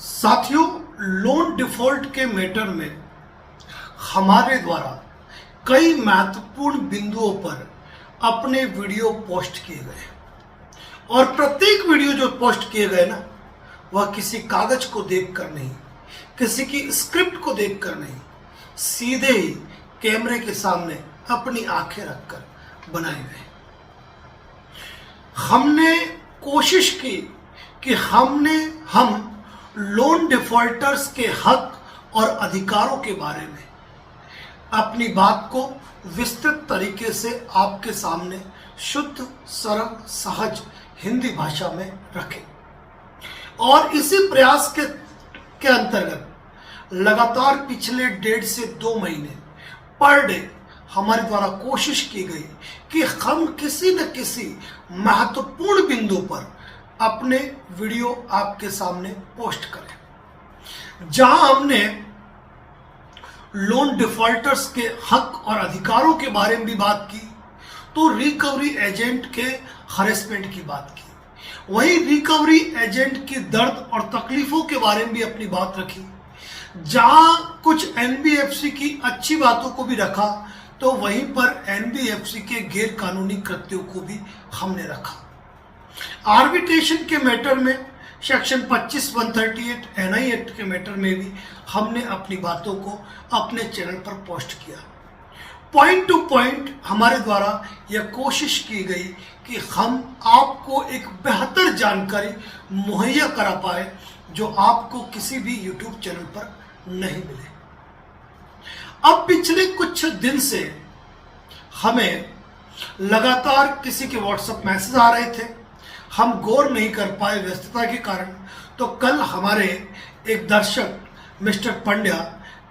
साथियों, loan default के matter में हमारे द्वारा कई महत्वपूर्ण बिंदुओं पर अपने वीडियो पोस्ट किए गए और प्रत्येक वीडियो जो पोस्ट किए गए ना, वह किसी कागज को देखकर नहीं, किसी की स्क्रिप्ट को देखकर नहीं, सीधे ही कैमरे के सामने अपनी आंखें रखकर बनाए गए। हमने कोशिश की कि हम लोन डिफॉल्टर्स के हक और अधिकारों के बारे में अपनी बात को विस्तृत तरीके से आपके सामने शुद्ध, सरल, सहज हिंदी भाषा में रखें। और इसी प्रयास के अंतर्गत लगातार पिछले 1.5 से 2 महीने पर डे हमारे द्वारा कोशिश की गई कि हम किसी न किसी महत्वपूर्ण बिंदु पर अपने वीडियो आपके सामने पोस्ट करें। जहां हमने लोन डिफॉल्टर्स के हक और अधिकारों के बारे में भी बात की, तो रिकवरी एजेंट के हरेसमेंट की बात की। वहीं रिकवरी एजेंट की दर्द और तकलीफों के बारे में भी अपनी बात रखी। जहां कुछ एनबीएफसी की अच्छी बातों को भी रखा, तो वहीं पर एनबीएफसी के गैर कानूनी कृत्यों को भी हमने रखा। आर्बिट्रेशन के मैटर में सेक्शन 25, 138 एनआई एक्ट के मैटर में भी हमने अपनी बातों को अपने चैनल पर पोस्ट किया। पॉइंट टू पॉइंट हमारे द्वारा यह कोशिश की गई कि हम आपको एक बेहतर जानकारी मुहैया करा पाए, जो आपको किसी भी यूट्यूब चैनल पर नहीं मिले। अब पिछले कुछ दिन से हमें लगातार किसी के व्हाट्सएप मैसेज आ रहे थे, हम गौर नहीं कर पाए व्यस्तता के कारण। तो कल हमारे एक दर्शक मिस्टर पंड्या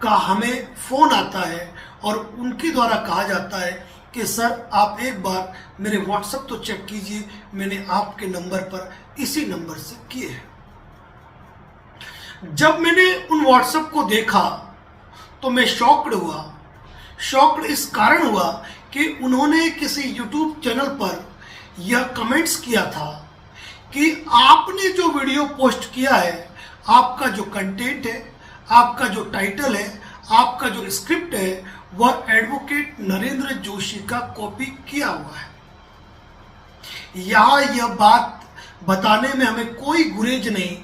का हमें फोन आता है और उनके द्वारा कहा जाता है कि सर आप एक बार मेरे व्हाट्सएप तो चेक कीजिए, मैंने आपके नंबर पर इसी नंबर से किए हैं। जब मैंने उन व्हाट्सएप को देखा तो मैं शॉक्ड हुआ। शॉक्ड इस कारण हुआ कि उन्होंने किसी यूट्यूब चैनल पर यह कमेंट्स किया था कि आपने जो वीडियो पोस्ट किया है, आपका जो कंटेंट है, आपका जो टाइटल है, आपका जो स्क्रिप्ट है, वह एडवोकेट नरेंद्र जोशी का कॉपी किया हुआ है। यहाँ यह बात बताने में हमें कोई गुरेज नहीं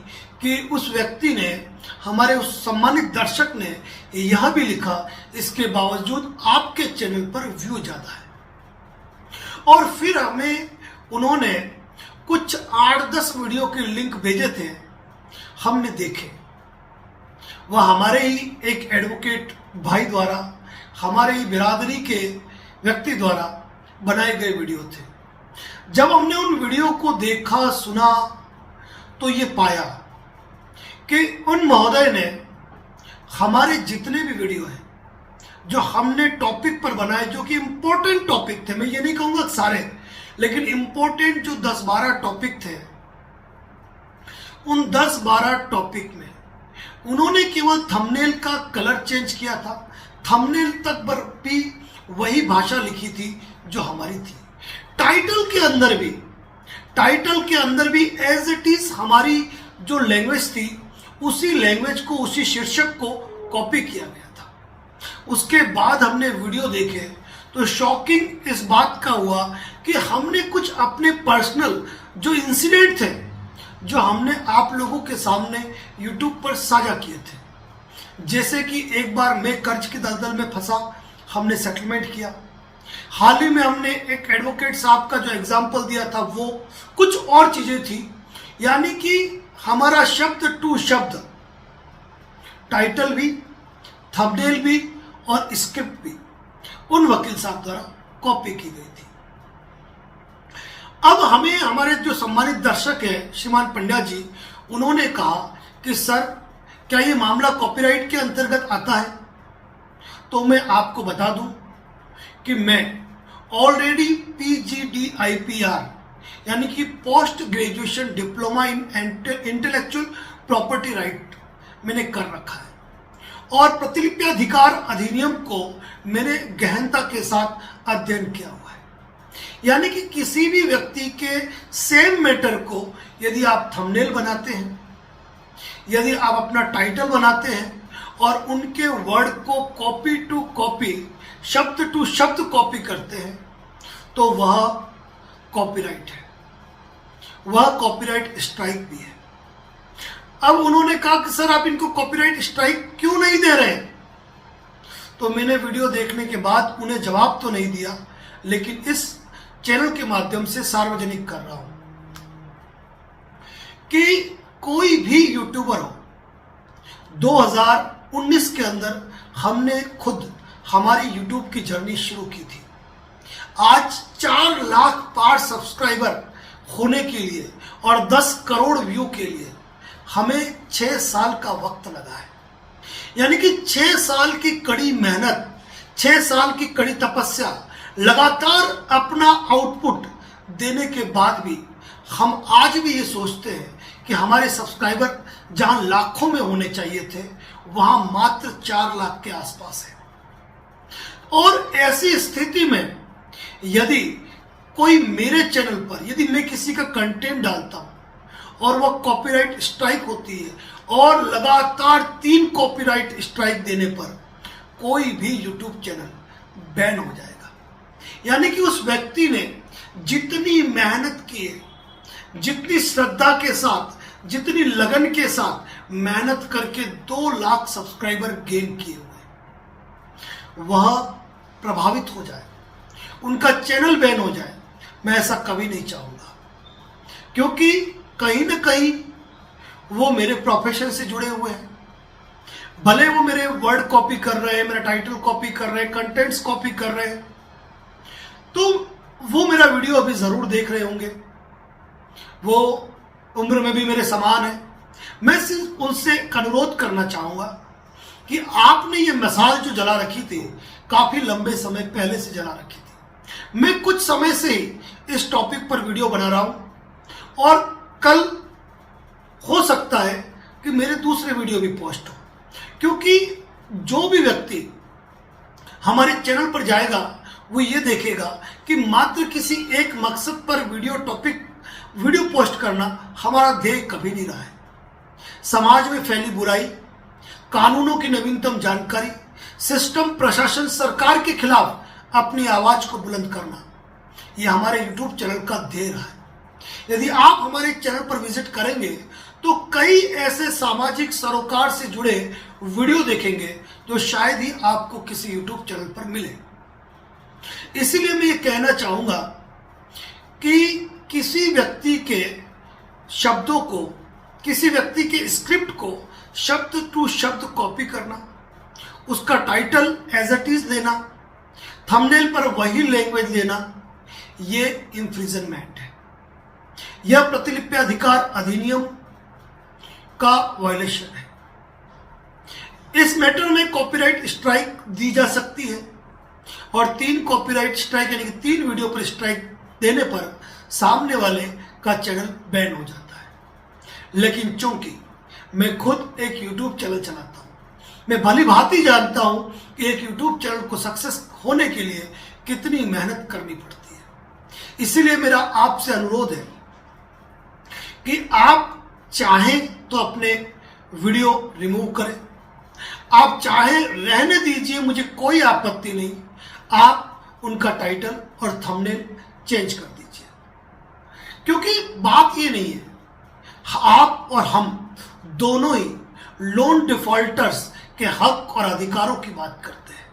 कि उस व्यक्ति ने, हमारे उस सम्मानित दर्शक ने यह भी लिखा, इसके बावजूद आपके चैनल पर व्यू ज्यादा है। और फिर हमें उन्होंने कुछ 8-10 वीडियो के लिंक भेजे थे, हमने देखे। वह हमारे ही एक एडवोकेट भाई द्वारा, हमारे ही बिरादरी के व्यक्ति द्वारा बनाए गए वीडियो थे। जब हमने उन वीडियो को देखा, सुना, तो ये पाया कि उन महोदय ने हमारे जितने भी वीडियो हैं जो हमने टॉपिक पर बनाए, जो कि इंपॉर्टेंट टॉपिक थे, मैं ये नहीं कहूंगा सारे, लेकिन इंपॉर्टेंट जो 10-12 टॉपिक थे, उन 10-12 टॉपिक में उन्होंने केवल थंबनेल का कलर चेंज किया था। थंबनेल तक पर भी वही भाषा लिखी थी जो हमारी थी। टाइटल के अंदर भी एज इट इज हमारी जो लैंग्वेज थी, उसी लैंग्वेज को, उसी शीर्षक को कॉपी किया गया था। उसके बाद हमने वीडियो देखे तो शॉकिंग इस बात का हुआ कि हमने कुछ अपने पर्सनल जो इंसिडेंट थे, जो हमने आप लोगों के सामने यूट्यूब पर साझा किए थे। जैसे कि एक बार मैं कर्ज की दलदल में फंसा, हमने सेटलमेंट किया। हाल ही में हमने एक एडवोकेट साहब का जो एग्जाम्पल दिया था, वो कुछ और चीजें थी। यानी कि हमारा शब्द टू शब्द, टाइटल भी, थंबनेल भी और स्क्रिप्ट भी उन वकील साहब द्वारा कॉपी की गई थी। अब हमें हमारे जो सम्मानित दर्शक है श्रीमान पंड्या जी, उन्होंने कहा कि सर क्या ये मामला कॉपीराइट के अंतर्गत आता है? तो मैं आपको बता दूं कि मैं ऑलरेडी PGDIPR यानी कि post graduation diploma in intellectual property right मैंने कर रखा है, और प्रतिलिपि अधिकार अधिनियम को मैंने गहनता के साथ अध्ययन किया हुआ है। यानी कि किसी भी व्यक्ति के सेम मैटर को यदि आप थंबनेल बनाते हैं यदि आप अपना टाइटल बनाते हैं और उनके वर्ड को कॉपी टू कॉपी, शब्द टू शब्द कॉपी करते हैं, तो वह कॉपीराइट है, वह कॉपीराइट स्ट्राइक भी है। अब उन्होंने कहा कि सर आप इनको कॉपीराइट स्ट्राइक क्यों नहीं दे रहे? तो मैंने वीडियो देखने के बाद उन्हें जवाब तो नहीं दिया, लेकिन इस चैनल के माध्यम से सार्वजनिक कर रहा हूं कि कोई भी यूट्यूबर हो, 2019 के अंदर हमने खुद हमारी यूट्यूब की जर्नी शुरू की थी। आज 4 लाख पार सब्सक्राइबर होने के लिए और 10 करोड़ व्यू के लिए हमें 6 साल का वक्त लगा है। यानी कि 6 साल की कड़ी मेहनत, 6 साल की कड़ी तपस्या, लगातार अपना आउटपुट देने के बाद भी हम आज भी ये सोचते हैं कि हमारे सब्सक्राइबर जहां लाखों में होने चाहिए थे, वहां मात्र 4 लाख के आसपास है। और ऐसी स्थिति में यदि कोई मेरे चैनल पर, यदि मैं किसी का कंटेंट डालता हूं और वह कॉपीराइट स्ट्राइक होती है और लगातार 3 कॉपीराइट स्ट्राइक देने पर कोई भी यूट्यूब चैनल बैन हो जाएगा। यानी कि उस व्यक्ति ने जितनी मेहनत की है, जितनी श्रद्धा के साथ, जितनी लगन के साथ मेहनत करके 2 लाख सब्सक्राइबर गेन किए हुए, वह प्रभावित हो जाए, उनका चैनल बैन हो जाए, मैं ऐसा कभी नहीं चाहूंगा। क्योंकि कहीं ना कहीं वो मेरे प्रोफेशन से जुड़े हुए हैं। भले वो मेरे वर्ड कॉपी कर रहे हैं, मेरा टाइटल कॉपी कर रहे हैं, कंटेंट्स कॉपी कर रहे हैं, तो वो मेरा वीडियो अभी जरूर देख रहे होंगे, वो उम्र में भी मेरे समान है। मैं सिर्फ उनसे अनुरोध करना चाहूंगा कि आपने ये मिसाल जो जला रखी थी, काफी लंबे समय पहले से जला रखी थी। मैं कुछ समय से ही इस टॉपिक पर वीडियो बना रहा हूं और कल हो सकता है कि मेरे दूसरे वीडियो भी पोस्ट हो, क्योंकि जो भी व्यक्ति हमारे चैनल पर जाएगा वो ये देखेगा कि मात्र किसी एक मकसद पर वीडियो पोस्ट करना हमारा ध्येय कभी नहीं रहा है। समाज में फैली बुराई, कानूनों की नवीनतम जानकारी, सिस्टम, प्रशासन, सरकार के खिलाफ अपनी आवाज को बुलंद करना, यह हमारे यूट्यूब चैनल का ध्येय रहा है। यदि आप हमारे चैनल पर विजिट करेंगे तो कई ऐसे सामाजिक सरोकार से जुड़े वीडियो देखेंगे जो शायद ही आपको किसी यूट्यूब चैनल पर मिले। इसीलिए मैं ये कहना चाहूंगा कि किसी व्यक्ति के शब्दों को, किसी व्यक्ति के स्क्रिप्ट को शब्द टू शब्द कॉपी करना, उसका टाइटल एज इट इज लेना, थंबनेल पर वही लैंग्वेज लेना, ये इंफ्रिजनमेंट है। यह प्रतिलिपि अधिकार अधिनियम का वायलेशन है। इस मैटर में कॉपीराइट स्ट्राइक दी जा सकती है और 3 कॉपीराइट स्ट्राइक यानी कि 3 वीडियो पर स्ट्राइक देने पर सामने वाले का चैनल बैन हो जाता है। लेकिन चूंकि मैं खुद एक यूट्यूब चैनल चलाता हूं, मैं भली भांति जानता हूं कि एक यूट्यूब चैनल को सक्सेस होने के लिए कितनी मेहनत करनी पड़ती है। इसीलिए मेरा आपसे अनुरोध है कि आप चाहें तो अपने वीडियो रिमूव करें, आप चाहें रहने दीजिए, मुझे कोई आपत्ति नहीं, आप उनका टाइटल और थंबनेल चेंज कर दीजिए। क्योंकि बात ये नहीं है, आप और हम दोनों ही लोन डिफॉल्टर्स के हक और अधिकारों की बात करते हैं।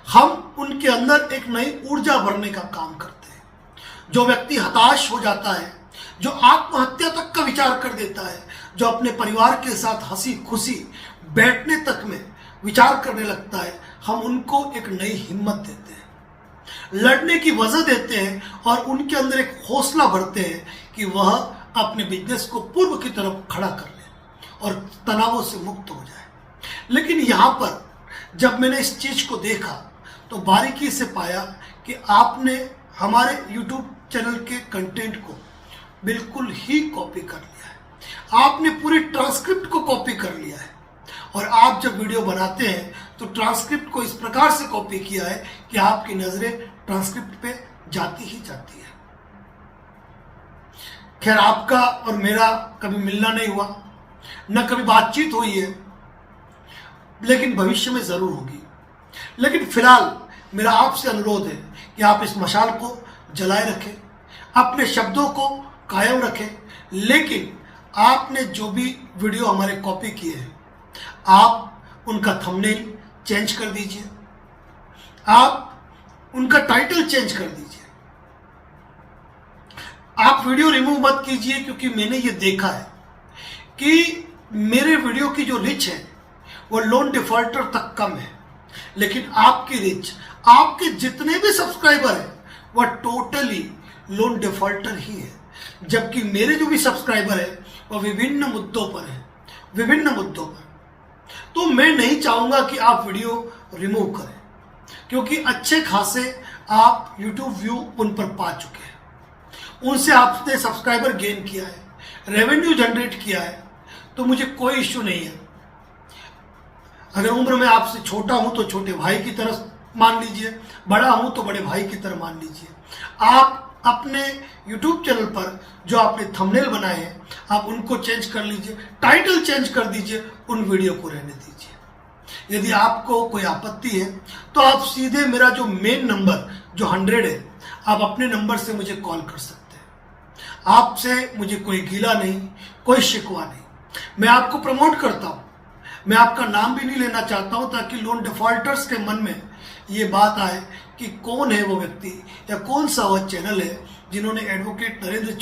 हम उनके अंदर एक नई ऊर्जा भरने का काम करते हैं। जो व्यक्ति हताश हो जाता है, जो आत्महत्या तक का विचार कर देता है, जो अपने परिवार के साथ हंसी खुशी बैठने तक में विचार करने लगता है, हम उनको एक नई हिम्मत देते हैं, लड़ने की वजह देते हैं और उनके अंदर एक हौसला भरते हैं कि वह अपने बिजनेस को पूर्व की तरफ खड़ा कर ले और तनावों से मुक्त हो जाए। लेकिन यहाँ पर जब मैंने इस चीज को देखा तो बारीकी से पाया कि आपने हमारे YouTube चैनल के कंटेंट को बिल्कुल ही कॉपी कर लिया है। आपने पूरी ट्रांसक्रिप्ट को कॉपी कर लिया है और आप जब वीडियो बनाते हैं तो ट्रांसक्रिप्ट को इस प्रकार से कॉपी किया है कि आपकी नजरें ट्रांसक्रिप्ट पे जाती ही जाती है। खैर, आपका और मेरा कभी मिलना नहीं हुआ, न कभी बातचीत हुई है, लेकिन भविष्य में जरूर होगी। लेकिन फिलहाल मेरा आपसे अनुरोध है कि आप इस मशाल को जलाए रखें, अपने शब्दों को कायम रखें, लेकिन आपने जो भी वीडियो हमारे कॉपी किए हैं, आप उनका थंबनेल चेंज कर दीजिए, आप उनका टाइटल चेंज कर दीजिए। आप वीडियो रिमूव मत कीजिए, क्योंकि मैंने ये देखा है कि मेरे वीडियो की जो रिच है वो लोन डिफॉल्टर तक कम है, लेकिन आपकी रिच, आपके जितने भी सब्सक्राइबर हैं वह टोटली लोन डिफॉल्टर ही है, जबकि मेरे जो भी सब्सक्राइबर है वह विभिन्न मुद्दों पर है, विभिन्न मुद्दों पर। तो मैं नहीं चाहूंगा कि आप वीडियो रिमूव करें, क्योंकि अच्छे खासे आप YouTube व्यू उन पर पा चुके हैं, उनसे आपने सब्सक्राइबर गेन किया है, रेवेन्यू जनरेट किया है, तो मुझे कोई इश्यू नहीं है। अगर उम्र में आपसे छोटा हूं तो छोटे भाई की तरह मान लीजिए, बड़ा हूं तो बड़े भाई की तरह मान लीजिए। आप अपने YouTube चैनल पर जो आपने थंबनेल बनाए हैं आप उनको चेंज कर लीजिए, टाइटल चेंज कर दीजिए, उन वीडियो को रहने दीजिए। यदि आपको कोई आपत्ति है तो आप सीधे मेरा जो मेन नंबर जो 100 है, आप अपने नंबर से मुझे कॉल कर सकते हैं। आपसे मुझे कोई गिला नहीं, कोई शिकवा नहीं। मैं आपको प्रमोट करता हूं, मैं आपका नाम भी नहीं लेना चाहता हूं, ताकि लोन डिफॉल्टर्स के मन में ये बात आए कि कौन है वो व्यक्ति या कौन सा वह चैनल है जिन्होंने एडवोकेट नरेंद्र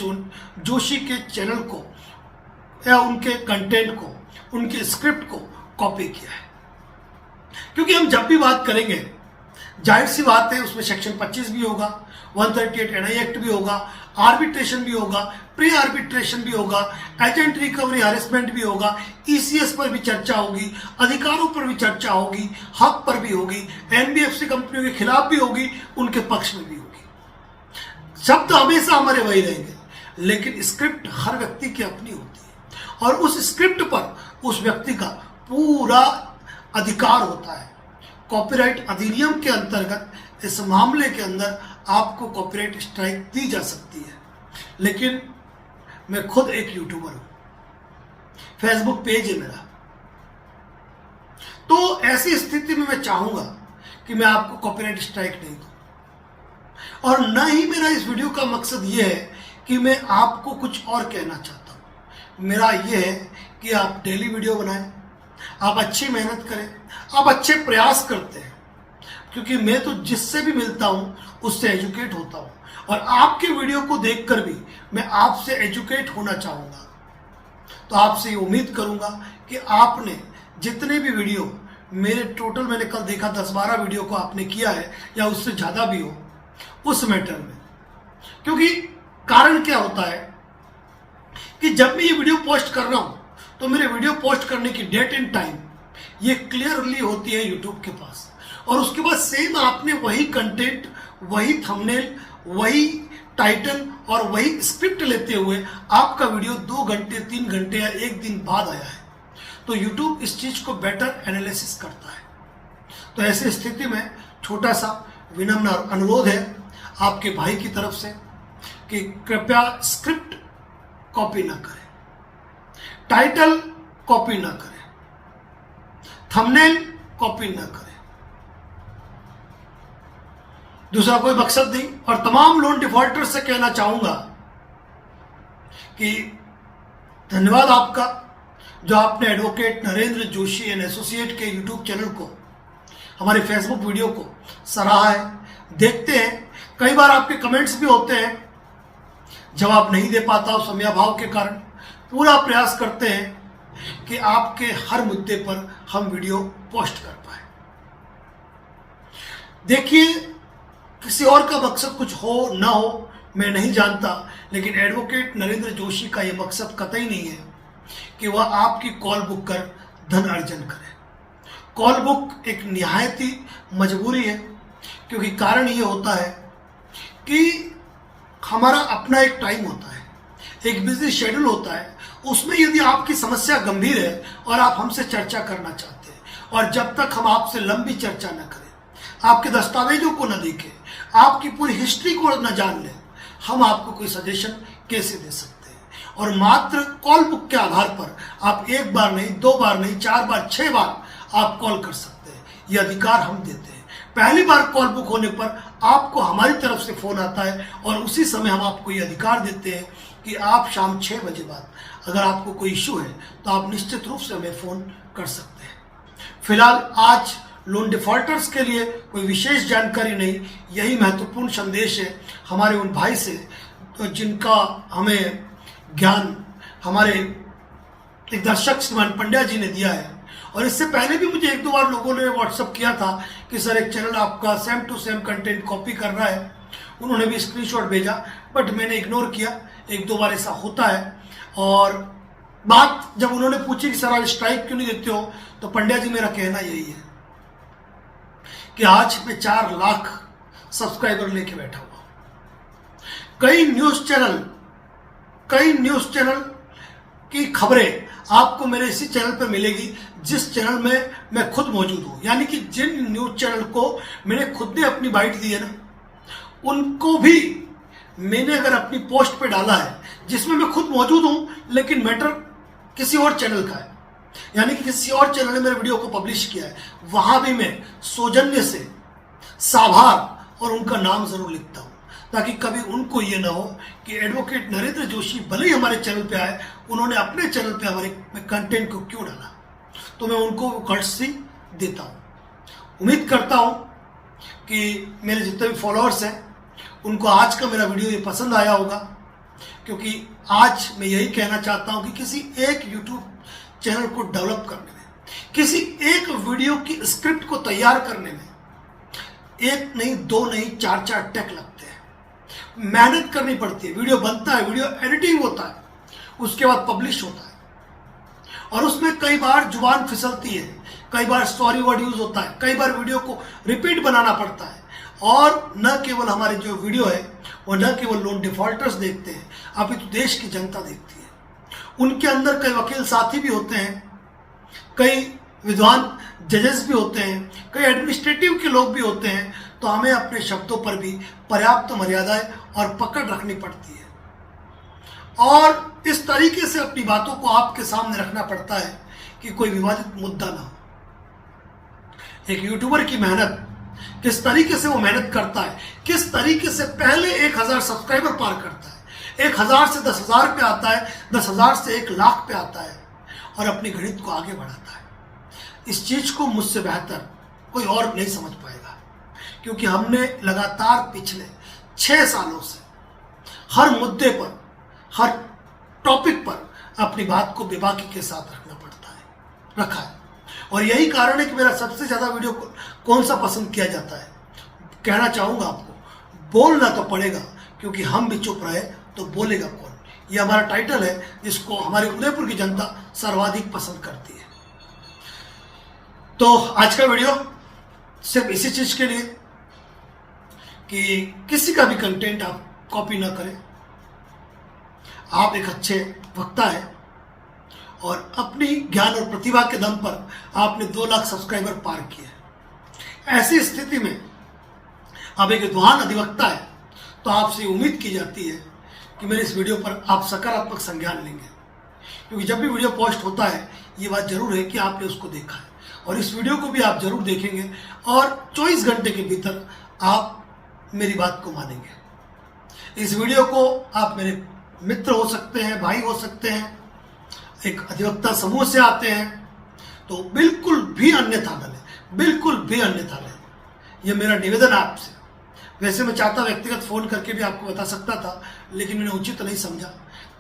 जोशी के चैनल को या उनके कंटेंट को, उनके स्क्रिप्ट को कॉपी किया है। क्योंकि हम जब भी बात करेंगे, जाहिर सी बात है उसमें सेक्शन 25 भी होगा, 138 NI एक्ट भी होगा, आर्बिट्रेशन भी होगा, प्री आर्बिट्रेशन भी होगा, एजेंट रिकवरी हैरेसमेंट भी होगा, ECS पर भी चर्चा होगी, अधिकारों पर भी चर्चा होगी, हक पर भी होगी, NBFC कंपनियों के खिलाफ भी होगी, उनके पक्ष में भी होगी। शब्द हमेशा हमारे वही रहेंगे, लेकिन स्क्रिप्ट हर व्यक्ति की अपनी होती है और उस स्क्रिप्ट पर उस व्यक्ति का पूरा अधिकार होता है। कॉपीराइट अधिनियम के अंतर्गत इस मामले के अंदर आपको कॉपीराइट स्ट्राइक दी जा सकती है, लेकिन मैं खुद एक यूट्यूबर हूं, फेसबुक पेज है मेरा, तो ऐसी स्थिति में मैं चाहूंगा कि मैं आपको कॉपीराइट स्ट्राइक नहीं दूं। और न ही मेरा इस वीडियो का मकसद यह है कि मैं आपको कुछ और कहना चाहता हूं। मेरा यह है कि आप डेली वीडियो बनाएं, आप अच्छी मेहनत करें, आप अच्छे प्रयास करते हैं, क्योंकि मैं तो जिससे भी मिलता हूं उससे एजुकेट होता हूं, और आपके वीडियो को देखकर भी मैं आपसे एजुकेट होना चाहूंगा। तो आपसे ये उम्मीद करूंगा कि आपने जितने भी वीडियो मेरे टोटल, मैंने कल देखा 10-12 वीडियो को आपने किया है या उससे ज़्यादा भी हो उस मैटर में, क्योंकि कारण क्या होता है कि जब मैं ये वीडियो पोस्ट कर रहा हूं तो मेरे वीडियो पोस्ट करने की डेट एंड टाइम ये क्लियरली होती है यूट्यूब के पास, और उसके बाद सेम आपने वही कंटेंट, वही थंबनेल, वही टाइटल और वही स्क्रिप्ट लेते हुए आपका वीडियो 2 घंटे 3 घंटे या 1 दिन बाद आया है, तो यूट्यूब इस चीज को बेटर एनालिसिस करता है। तो ऐसी स्थिति में छोटा सा विनम्र अनुरोध है आपके भाई की तरफ से कि कृपया स्क्रिप्ट कॉपी ना करें, टाइटल कॉपी ना करें, थंबनेल कॉपी ना करें। दूसरा कोई मकसद नहीं। और तमाम लोन डिफॉल्टर से कहना चाहूंगा कि धन्यवाद आपका, जो आपने advocate Narendra Joshi and associate के यूट्यूब चैनल को, हमारे फेसबुक वीडियो को सराहा है। देखते हैं, कई बार आपके कमेंट्स भी होते हैं, जवाब नहीं दे पाता हूं समयाभाव के कारण। पूरा प्रयास करते हैं कि आपके हर मुद्दे पर हम वीडियो पोस्ट कर पाए। देखिए, किसी और का मकसद कुछ हो ना हो मैं नहीं जानता, लेकिन एडवोकेट नरेंद्र जोशी का यह मकसद कतई नहीं है कि वह आपकी कॉल बुक कर धन अर्जन करे। कॉल बुक एक निहायत ही मजबूरी है, क्योंकि कारण ये होता है कि हमारा अपना एक टाइम होता है, एक बिजी शेड्यूल होता है। उसमें यदि आपकी समस्या गंभीर है और आप हमसे चर्चा करना चाहते हैं, और जब तक हम आपसे लंबी चर्चा न करें, आपके दस्तावेजों को न देखें, आपकी पूरी हिस्ट्री को न जान लें, हम आपको कोई सजेशन कैसे दे सकते हैं। और मात्र कॉल बुक के आधार पर आप 1 बार नहीं, 2 बार नहीं, 4 बार, 6 बार आप कॉल कर सकते हैं। ये अधिकार हम देते हैं। पहली बार कॉल बुक होने पर आपको हमारी तरफ से फोन आता है और उसी समय हम आपको ये अधिकार देते हैं कि आप शाम 6 बजे बाद अगर आपको कोई इश्यू है तो आप निश्चित रूप से हमें फ़ोन कर सकते हैं। फिलहाल आज लोन डिफॉल्टर्स के लिए कोई विशेष जानकारी नहीं, यही महत्वपूर्ण संदेश है हमारे उन भाई से तो जिनका हमें ज्ञान हमारे एक दर्शक श्रीमान पंड्या जी ने दिया है। और इससे पहले भी मुझे 1-2 बार लोगों ने व्हाट्सअप किया था कि सर एक चैनल आपका same to same content copy कर रहा है, उन्होंने भी स्क्रीनशॉट भेजा, बट मैंने इग्नोर किया। 1-2 बार ऐसा होता है। और बात जब उन्होंने पूछी कि सर आज स्ट्राइक क्यों नहीं देते हो, तो पंड्या जी मेरा कहना यही है कि आज मैं 4 लाख सब्सक्राइबर लेके बैठा हुआ। कई न्यूज चैनल की खबरें आपको मेरे इसी चैनल पर मिलेगी जिस चैनल में मैं खुद मौजूद हूं। यानी कि जिन न्यूज चैनल को मैंने खुद ने अपनी बाइट दी है ना, उनको भी मैंने अगर अपनी पोस्ट पे डाला है जिसमें मैं खुद मौजूद हूं, लेकिन मैटर किसी और चैनल का है, यानी कि किसी और चैनल ने मेरे वीडियो को पब्लिश किया है, वहां भी मैं सौजन्य से साभार और उनका नाम जरूर लिखता हूं, ताकि कभी उनको ये ना हो कि एडवोकेट नरेंद्र जोशी भले ही हमारे चैनल पे आए, उन्होंने अपने चैनल पे हमारे कंटेंट को क्यों डाला। तो मैं उनको कर्टसी देता हूं। उम्मीद करता हूं कि मेरे जितने भी फॉलोअर्स हैं उनको आज का मेरा वीडियो ये पसंद आया होगा, क्योंकि आज मैं यही कहना चाहता हूं कि किसी एक यूट्यूब चैनल को डेवलप करने में, किसी एक वीडियो की स्क्रिप्ट को तैयार करने में 1 नहीं, 2 नहीं, 4 टेक लगते हैं, मेहनत करनी पड़ती है। वीडियो बनता है, वीडियो एडिटिंग होता है, उसके बाद पब्लिश होता है, और उसमें कई बार जुबान फिसलती है, कई बार सॉरी वर्ड यूज होता है, कई बार वीडियो को रिपीट बनाना पड़ता है। और न केवल हमारे जो वीडियो है वो न केवल लोन डिफॉल्टर्स देखते हैं, अभी तो देश की जनता देखती है। उनके अंदर कई वकील साथी भी होते हैं, कई विद्वान जजेस भी होते हैं, कई एडमिनिस्ट्रेटिव के लोग भी होते हैं। तो हमें अपने शब्दों पर भी पर्याप्त मर्यादाएं और पकड़ रखनी पड़ती है, और इस तरीके से अपनी बातों को आपके सामने रखना पड़ता है कि कोई विवादित मुद्दा ना हो। एक यूट्यूबर की मेहनत, किस तरीके से वो मेहनत करता है, किस तरीके से पहले 1000 सब्सक्राइबर पार करता है, 1000 से 10,000 पे आता है, 10,000 से 1 लाख पे आता है, और अपनी गणित को आगे बढ़ाता है। इस चीज को मुझसे बेहतर कोई और नहीं समझ पाएगा, क्योंकि हमने लगातार पिछले 6 सालों से हर मुद्दे पर, हर टॉपिक पर अपनी बात को बेबाकी के साथ रखा है। और यही कारण है कि मेरा सबसे ज्यादा वीडियो कौन सा पसंद किया जाता है। कहना चाहूंगा आपको, बोलना तो पड़ेगा, क्योंकि हम भी चुप रहे तो बोलेगा कौन। यह हमारा टाइटल है जिसको हमारी उदयपुर की जनता सर्वाधिक पसंद करती है। तो आज का वीडियो सिर्फ इसी चीज के लिए कि किसी का भी कंटेंट आप कॉपी ना करें। आप एक अच्छे वक्ता हैं और अपनी ज्ञान और प्रतिभा के दम पर आपने 2 लाख सब्सक्राइबर पार किए। ऐसी स्थिति में आप एक विद्वान अधिवक्ता है, तो आपसे उम्मीद की जाती है कि मेरे इस वीडियो पर आप सकारात्मक संज्ञान लेंगे, क्योंकि जब भी वीडियो पोस्ट होता है ये बात जरूर है कि आपने उसको देखा है, और इस वीडियो को भी आप जरूर देखेंगे और 24 घंटे के भीतर आप मेरी बात को मानेंगे। इस वीडियो को आप मेरे मित्र हो सकते हैं, भाई हो सकते हैं, एक अधिवक्ता समूह से आते हैं, तो बिल्कुल भी अन्यथा न लें, बिल्कुल भी अन्यथा लें। यह मेरा निवेदन है आपसे। वैसे मैं चाहता व्यक्तिगत फोन करके भी आपको बता सकता था, लेकिन मैंने उचित नहीं समझा।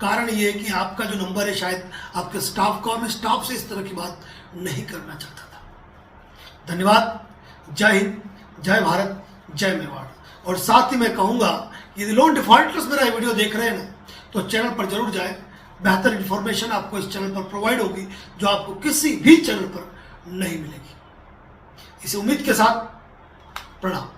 कारण ये है कि आपका जो नंबर है शायद आपके स्टाफ का, मैं स्टाफ से इस तरह की बात नहीं करना चाहता था। धन्यवाद। जय हिंद, जय भारत, जय मेवाड़। और साथ ही मैं कहूँगा यदि लोन डिफॉल्टर्स मेरा वीडियो देख रहे हैं ना, तो चैनल पर जरूर जाएं। बेहतर इन्फॉर्मेशन आपको इस चैनल पर प्रोवाइड होगी जो आपको किसी भी चैनल पर नहीं मिलेगी। इसी उम्मीद के साथ प्रणाम।